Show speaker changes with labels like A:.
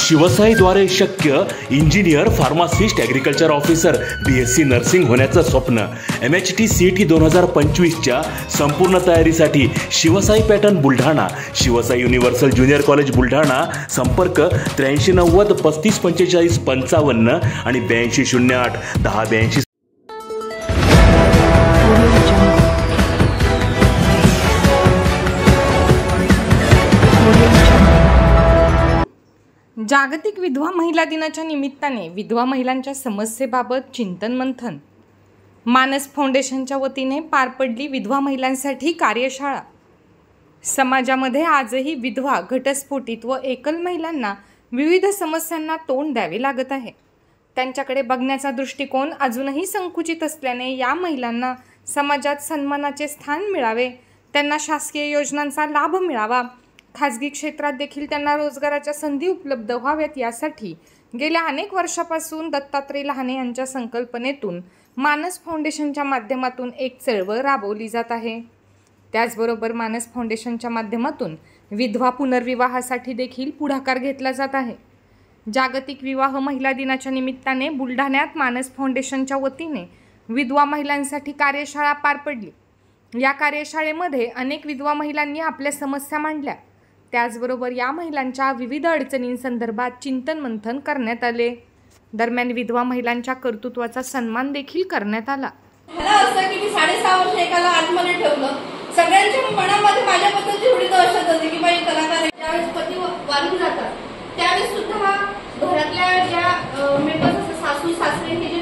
A: शिवसाईद्वारे शक्य engineer, pharmacist, agriculture officer, BSc nursing होण्याचं स्वप्न MHT CET 2025च्या संपूर्ण तयारीसाठी Shivsai pattern Buldhana, Shivsai universal junior college Buldhana. संपर्क 8390 3545 55 आणि 8208 1082.
B: जागतिक विधवा महिला दिनाच्या निमित्ताने विधवा महिलांच्या समस्येबाबत चिंतन मंथन. मानस फाउंडेशनच्या वतीने पार पडली विधवा महिलांसाठी कार्यशाळा. समाजामध्ये आजही विधवा, घटस्फोटित व एकल महिलांना विविध समस्यांना तोंड द्यावे लागत आहे. त्यांच्याकडे बघण्याचा दृष्टिकोन अजूनही संकुचित असल्याने या महिलांना समाजात सन्मानाचे स्थान मिळावे, त्यांना शासकीय योजनांचा लाभ मिळावा, खाजगी क्षेत्रात देखील त्यांना रोजगाराच्या संधी उपलब्ध व्हाव्यात यासाठी गेल्या अनेक वर्षापासून दत्तात्रय लहाने यांच्या संकल्पनेतून मानस फाउंडेशनच्या माध्यमातून एक चळवळ राबवली जात आहे. त्याचबरोबर मानस फाउंडेशनच्या माध्यमातून विधवा पुनर्विवाहासाठी देखील पुढाकार घेतला जात आहे. जागतिक विवाह महिला दिनाच्या निमित्ताने बुलढाण्यात मानस फाउंडेशनच्या वतीने विधवा महिलांसाठी कार्यशाळा पार पडली. या कार्यशाळेमध्ये अनेक विधवा महिलांनी आपल्या समस्या मांडल्या. त्याचबरोबर या महिलांच्या विविध अडचणींसंदर्भात चिंतन मंथन करण्यात आले. दरम्यान विधवा महिलांच्या कर्तृत्वाचा सन्मान देखील करण्यात आला.
C: मला असं की मी 6.5 वर्ष एकाला आतमध्ये ठेवलं. सगळ्यांच्या मनामध्ये माझ्याबद्दल एवढी दहशत होती की बाई कलाकार ज्यावेळेस पती वारून जातात त्यावेळेस सुद्धा घरातल्या ज्या मेंबर्स असतात, सासू सासरे हे जे